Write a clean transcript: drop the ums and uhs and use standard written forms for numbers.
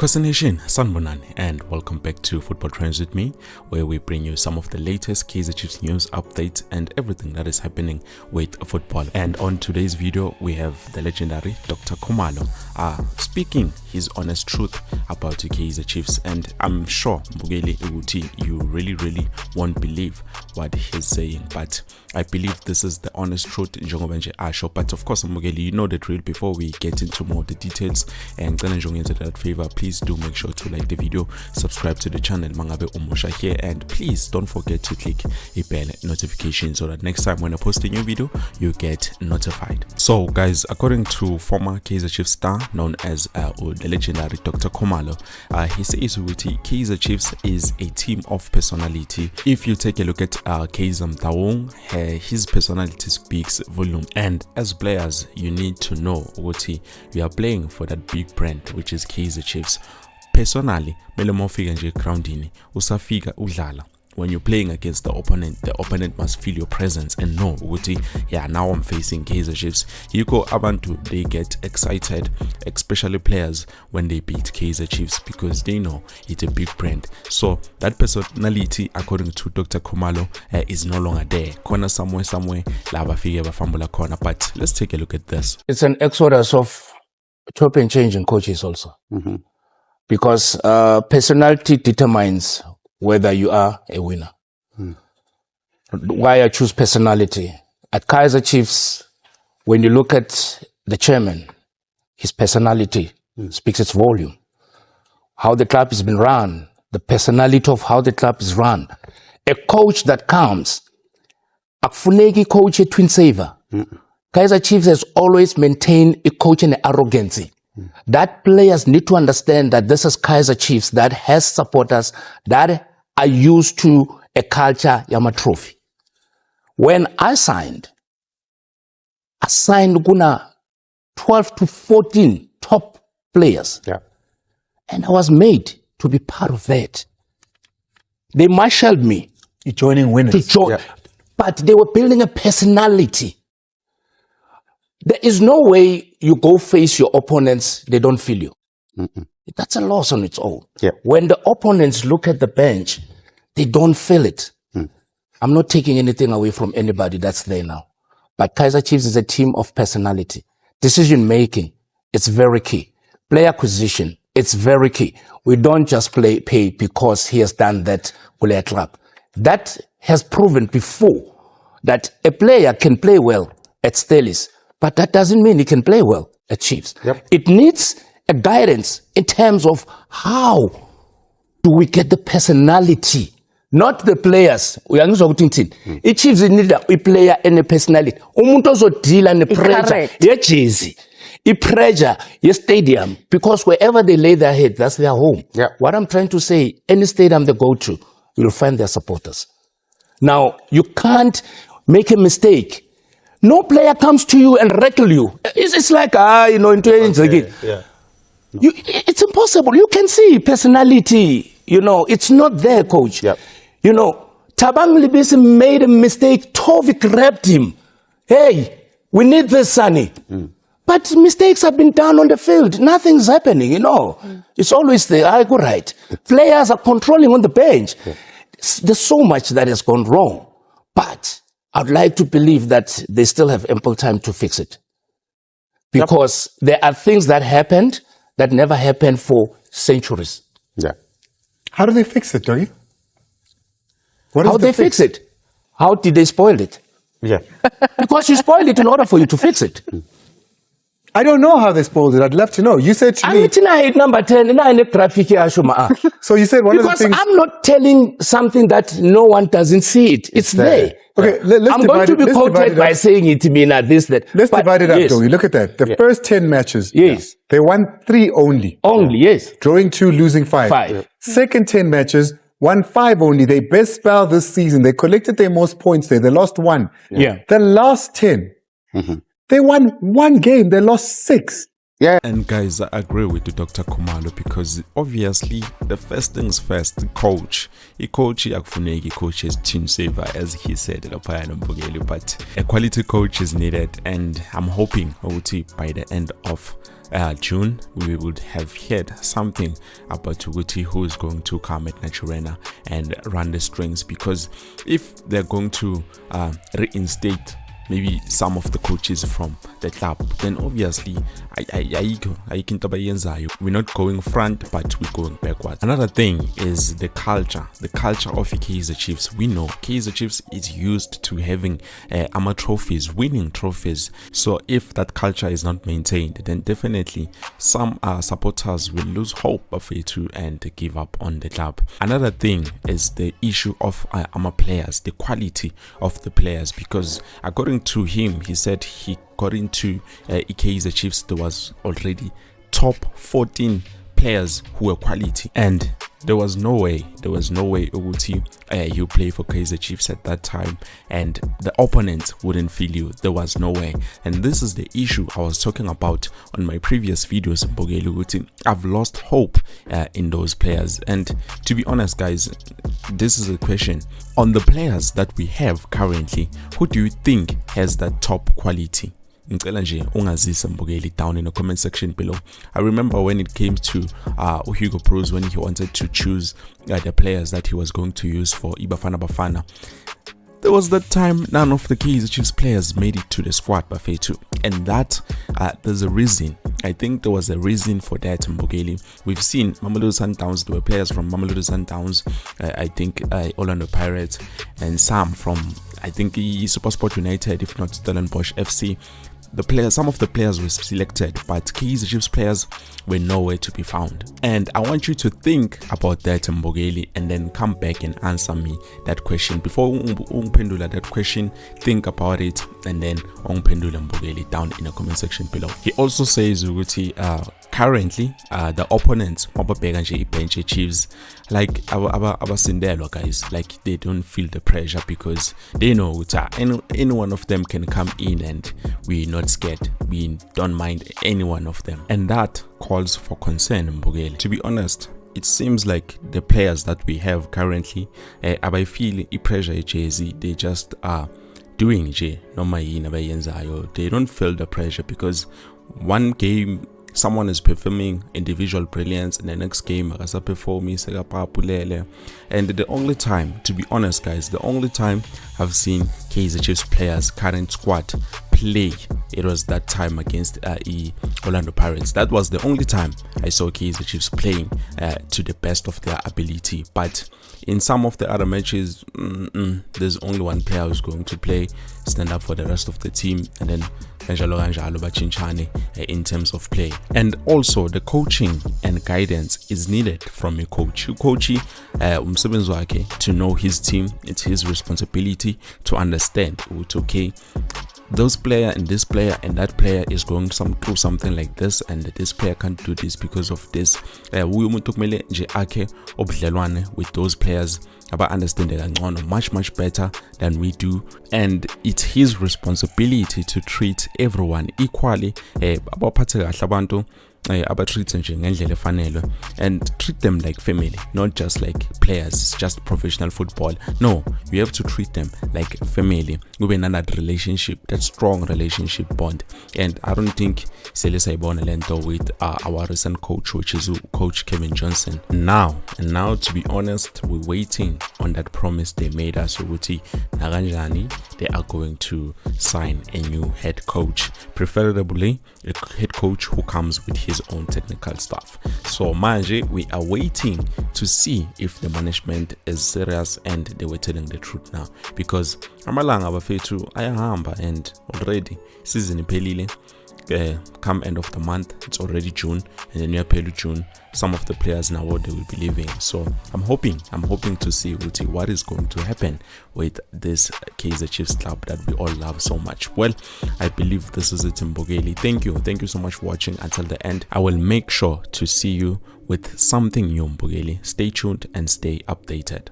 Nation, Sanbonani, and welcome back to Football Trends with me, where we bring you some of the latest Kaizer Chiefs news, updates, and everything that is happening with football. And on today's video, we have the legendary Dr. Khumalo speaking his honest truth about the Kaizer Chiefs. And I'm sure Mbugeli Uti, you really won't believe what he's saying, but I believe this is the honest truth. But of course, Mbugeli, you know the drill. Before we get into more the details and that favor, please do make sure to like the video, subscribe to the channel Mangabe Umusha here, and please don't forget to click a bell notification so that next time when I post a new video you get notified. So guys, according to former Kaizer Chiefs star known as the legendary Dr. Khumalo, he says Kaizer Chiefs is a team of personality. If you take a look at Kaizer Motaung, his personality speaks volume, and as players you need to know what you are playing for that big brand which is Kaizer Chiefs. Personally, mele mawufika nje groundini usafika udlala, when you're playing against the opponent must feel your presence and know ukuthi yeah, now I'm facing Kaizer Chiefs. Yiko abantu, they get excited, especially players when they beat Kaizer Chiefs, because they know it's a big brand. So that personality, according to Dr. Khumalo, is no longer there. Corner somewhere la bafike bafambula corner. But let's take a look at this. It's an exodus of chop and change in coaches also. Because personality determines whether you are a winner. Why I choose personality? At Kaizer Chiefs, when you look at the chairman, his personality speaks its volume. How the club has been run, the personality of how the club is run. A coach that comes, akufuneki coach a twin saver. Kaizer Chiefs has always maintained a coach and arrogancy. That players need to understand that this is Kaizer Chiefs that has supporters that are used to a culture yama trophy. When I signed guna 12 to 14 top players. Yeah. And I was made to be part of that. They marshaled me. You're joining winners. To join, yeah. But they were building a personality. There is no way you go face your opponents, they don't feel you. That's a loss on its own. Yeah. When the opponents look at the bench, they don't feel it. I'm not taking anything away from anybody that's there now. But Kaizer Chiefs is a team of personality. Decision making, it's very key. Player acquisition, it's very key. We don't just pay because he has done that Goliath club. That has proven before that a player can play well at Stelis, but that doesn't mean he can play well at Chiefs. Yep. It needs a guidance in terms of how do we get the personality, not the players. It Chiefs need a player and a personality. Umuntu ozodila ne pressure, ye jersey, pressure, ye stadium, because wherever they lay their head, that's their home. Yep. What I'm trying to say, any stadium they go to, you'll find their supporters. Now, you can't make a mistake. No player comes to you and rattle you. It's like, in 20 again. Yeah. It's impossible. You can see personality, it's not there, coach. Yep. Tabang Libisi made a mistake. Tovik grabbed him. Hey, we need this, Sonny. But mistakes have been done on the field. Nothing's happening, It's always there. I go right. Players are controlling on the bench. Yeah. There's so much that has gone wrong. But I'd like to believe that they still have ample time to fix it. Because there are things that happened that never happened for centuries. Yeah. How do they fix it, Dougie? How they fix it? How did they spoil it? Yeah. Because you spoiled it in order for you to fix it. I don't know how they spoiled it. I'd love to know. You said to me... number 10. So you said one of the things... Because I'm not telling something that no one doesn't see it. It's there. Okay, I'm going to be quoted by saying it to me like this, that. Let's divide it up, Dougie. Look at that. The first 10 matches, they won 3 only. Only, yes. Drawing 2, losing 5. Yeah. Second 10 matches, won 5 only. They best spell this season. They collected their most points there. They lost 1. Yeah. The last 10, they won 1 game. They lost 6. Yeah. And guys, I agree with Dr. Khumalo, because obviously the first things first, the coach akufuneki coach is team saver, as he said, but a quality coach is needed, and I'm hoping by the end of June, we would have heard something about Tuguti, who is going to come at Naturena and run the strings, because if they're going to reinstate maybe some of the coaches from the club, then obviously we're not going front, but we're going backwards. Another thing is the culture of Kaizer Chiefs. We know Kaizer Chiefs is used to having trophies, winning trophies. So if that culture is not maintained, then definitely some supporters will lose hope of it too and give up on the club. Another thing is the issue of players, the quality of the players, because according to him, he said he got into Kaizer Chiefs, there was already top 14 players who were quality, and there was no way Uguti you play for Kaizer Chiefs at that time and the opponent wouldn't feel you. There was no way. And this is the issue I was talking about on my previous videos. Uguti, I've lost hope in those players. And to be honest, guys, this is a question on the players that we have currently. Who do you think has that top quality? Down in the comment section below. I remember when it came to Hugo Broos, when he wanted to choose the players that he was going to use for Bafana. There was that time none of the Kaizer Chiefs players made it to the squad, Bafetu, and that there's a reason. I think there was a reason for that, Mbogeli. We've seen Mamelodi Sundowns. There were players from Mamelodi Sundowns, I think Orlando Pirates, and some from, I think, SuperSport United, if not Stellenbosch FC. Some of the players were selected, but Kaizer Chiefs players were nowhere to be found. And I want you to think about that, Mbogeli, and then come back and answer me that question. Before ungphendula that question, think about it, and then ungphendula Mbogeli down in the comment section below. He also says Uguti, currently the opponents bench Chiefs, like abasindelwa guys, like they don't feel the pressure because they know any one of them can come in and we're not scared. We don't mind any one of them, and that calls for concern, Mbogeli. To be honest, it seems like the players that we have currently, I feel pressure Jay-Z, they just are doing they don't feel the pressure, because one game someone is performing individual brilliance and the next game and the only time, to be honest guys, the only time I've seen Kaizer Chiefs players current squad play, it was that time against Orlando Pirates. That was the only time I saw Kaizer Chiefs playing to the best of their ability. But in some of the other matches, there's only one player who's going to play, stand up for the rest of the team, and then in terms of play. And also the coaching and guidance is needed from a coach. To know his team, it's his responsibility to understand, okay, those player and this player and that player is going through something like this, and this player can't do this because of this. With those players understand much better than we do, and it's his responsibility to treat everyone equally, and treat them like family, not just like players, just professional football. No, we have to treat them like family. We have another relationship, that strong relationship bond. And I don't think with our recent coach, which is Coach Kevin Johnson. Now, to be honest, we're waiting on that promise they made us. They are going to sign a new head coach, preferably a head coach who comes with his own technical staff. So manje, we are waiting to see if the management is serious and they were telling the truth now, because amalanga abafethu ayahamba and already season iphelile. Come end of the month, it's already June, and then near June, some of the players now they will be leaving. So I'm hoping to see what is going to happen with this Kaizer Chiefs club that we all love so much. Well, I believe this is it, Mbogeli. Thank you so much for watching until the end. I will make sure to see you with something new, Mbogeli. Stay tuned and stay updated.